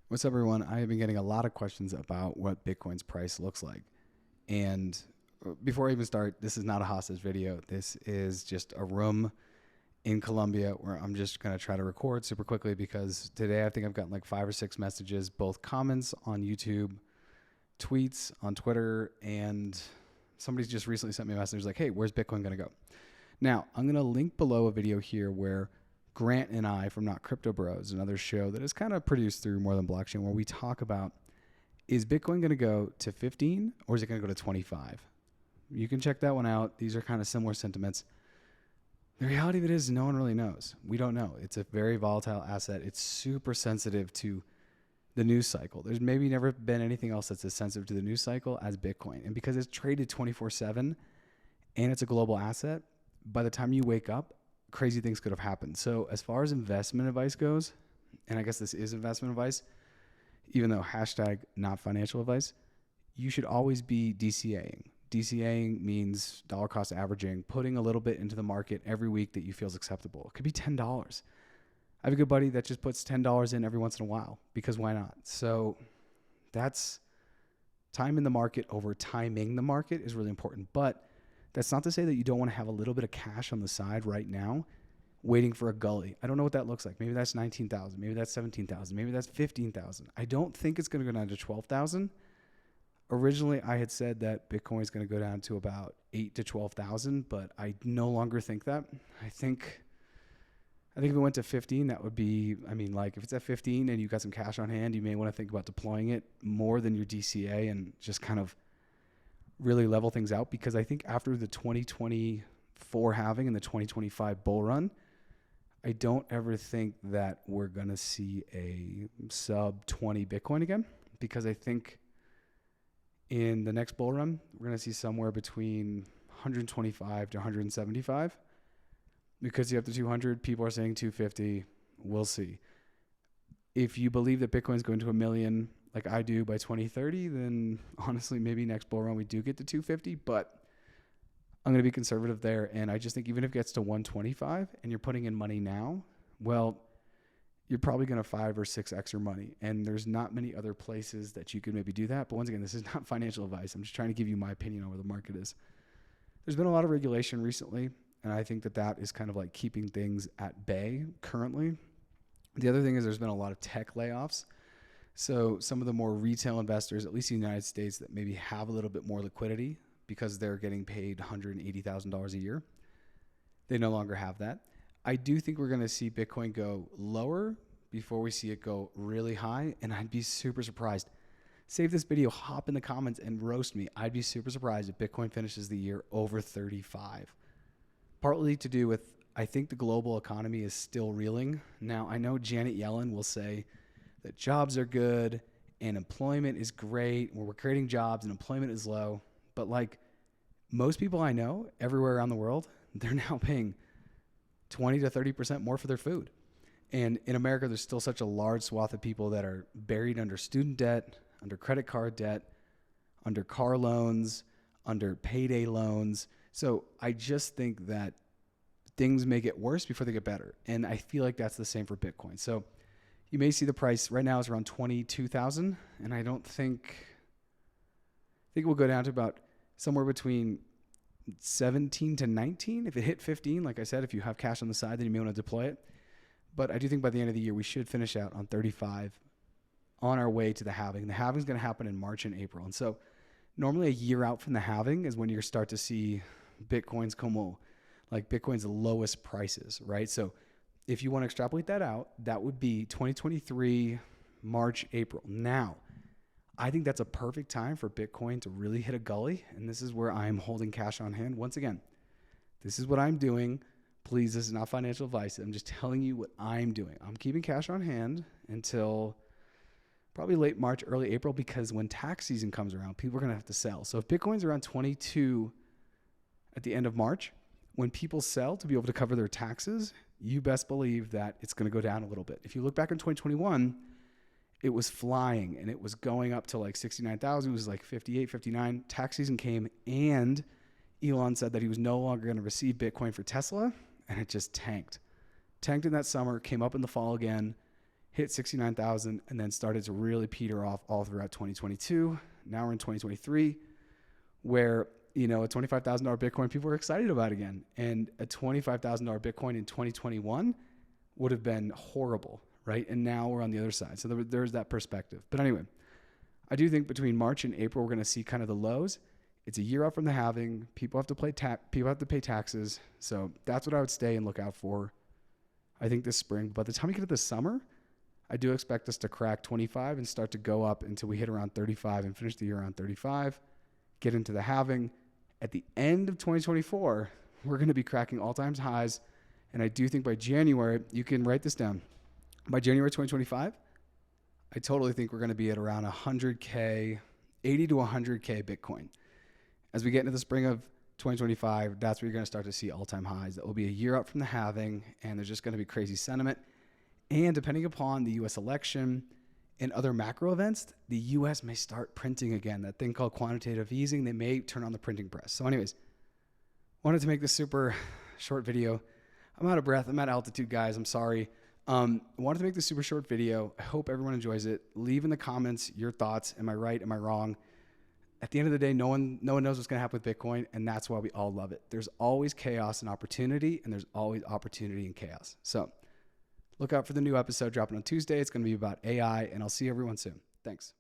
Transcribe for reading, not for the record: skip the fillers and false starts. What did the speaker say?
What's up, everyone? I have been getting a lot of questions about what Bitcoin's price looks like. And before I even start, this is not a hostage video. This is just a room in Colombia where I'm just going to try to record super quickly because today I think I've gotten like 5 or 6 messages, both comments on YouTube, tweets on Twitter, and somebody just recently sent me a message like, hey, where's Bitcoin going to go? Now, I'm going to link below a video here where Grant and I from Not Crypto Bros, another show that is kind of produced through More Than Blockchain, where we talk about, is Bitcoin going to go to 15 or is it going to go to 25? You can check that one out. These are kind of similar sentiments. The reality of it is no one really knows. We don't know. It's a very volatile asset. It's super sensitive to the news cycle. There's maybe never been anything else that's as sensitive to the news cycle as Bitcoin. And because it's traded 24/7 and it's a global asset, by the time you wake up, crazy things could have happened. So as far as investment advice goes, and I guess this is investment advice, even though hashtag not financial advice, you should always be DCAing. DCAing means dollar cost averaging, putting a little bit into the market every week that you feel is acceptable. It could be $10. I have a good buddy that just puts $10 in every once in a while because why not? So that's time in the market over timing the market is really important. But that's not to say that you don't want to have a little bit of cash on the side right now waiting for a gully. I don't know what that looks like. Maybe that's 19,000. Maybe that's 17,000. Maybe that's 15,000. I don't think it's going to go down to 12,000. Originally, I had said that Bitcoin is going to go down to about 8 to 12,000, but I no longer think that. I think if it went to 15, that would be, if it's at 15 and you got some cash on hand, you may want to think about deploying it more than your DCA and just kind of really level things out, because I think after the 2024 halving and the 2025 bull run, I don't ever think that we're going to see a sub 20 Bitcoin again, because I think in the next bull run, we're going to see somewhere between 125 to 175, because you have the 200, people are saying 250. We'll see. If you believe that Bitcoin's going to 1 million, like I do, by 2030, then honestly, maybe next bull run we do get to 250, but I'm going to be conservative there. And I just think even if it gets to 125 and you're putting in money now, well, you're probably going to 5 or 6x your money. And there's not many other places that you could maybe do that. But once again, this is not financial advice. I'm just trying to give you my opinion on where the market is. There's been a lot of regulation recently, and I think that is kind of like keeping things at bay currently. The other thing is there's been a lot of tech layoffs. So some of the more retail investors, at least in the United States, that maybe have a little bit more liquidity because they're getting paid $180,000 a year, they no longer have that. I do think we're going to see Bitcoin go lower before we see it go really high, and I'd be super surprised. Save this video, hop in the comments, and roast me. I'd be super surprised if Bitcoin finishes the year over 35. Partly to do with, I think the global economy is still reeling. Now, I know Janet Yellen will say that jobs are good and employment is great, where we're creating jobs and employment is low. But like most people I know everywhere around the world, they're now paying 20 to 30% more for their food. And in America, there's still such a large swath of people that are buried under student debt, under credit card debt, under car loans, under payday loans. So I just think that things may get worse before they get better. And I feel like that's the same for Bitcoin. So you may see the price right now is around 22,000, and I think we'll go down to about somewhere between 17 to 19. If it hit 15, like I said, if you have cash on the side, then you may want to deploy it. But I do think by the end of the year, we should finish out on 35 on our way to the halving. The halving is going to happen in March and April. And so normally a year out from the halving is when you start to see Bitcoin's Bitcoin's lowest prices, right? So if you want to extrapolate that out, that would be 2023, March, April. Now, I think that's a perfect time for Bitcoin to really hit a gully. And this is where I'm holding cash on hand. Once again, this is what I'm doing. Please, this is not financial advice. I'm just telling you what I'm doing. I'm keeping cash on hand until probably late March, early April, because when tax season comes around, people are going to have to sell. So if Bitcoin's around 22 at the end of March, when people sell to be able to cover their taxes, you best believe that it's going to go down a little bit. If you look back in 2021, it was flying and it was going up to like 69,000. It was like 58, 59. Tax season came and Elon said that he was no longer going to receive Bitcoin for Tesla, and it just tanked. Tanked in that summer, came up in the fall again, hit 69,000, and then started to really peter off all throughout 2022. Now we're in 2023, where, you know, a $25,000 Bitcoin people are excited about again. And a $25,000 Bitcoin in 2021 would have been horrible, right? And now we're on the other side. So there's that perspective. But anyway, I do think between March and April, we're going to see kind of the lows. It's a year out from the halving. People have to pay taxes. So that's what I would stay and look out for. I think this spring, by the time we get to the summer, I do expect us to crack 25 and start to go up until we hit around 35 and finish the year around 35, get into the halving. At the end of 2024, we're going to be cracking all-time highs. And I do think by January, you can write this down. By January 2025, I totally think we're going to be at around 100K, 80 to 100K Bitcoin. As we get into the spring of 2025, that's where you're going to start to see all-time highs. That will be a year out from the halving, and there's just going to be crazy sentiment. And depending upon the U.S. election and other macro events, the U.S. may start printing again. That thing called quantitative easing, they may turn on the printing press. So anyways, wanted to make this super short video. I'm out of breath. I'm at altitude, guys. I'm sorry. Wanted to make this super short video. I hope everyone enjoys it. Leave in the comments your thoughts. Am I right? Am I wrong? At the end of the day, no one knows what's going to happen with Bitcoin, and that's why we all love it. There's always chaos and opportunity, and there's always opportunity and chaos. So look out for the new episode dropping on Tuesday. It's going to be about AI, and I'll see everyone soon. Thanks.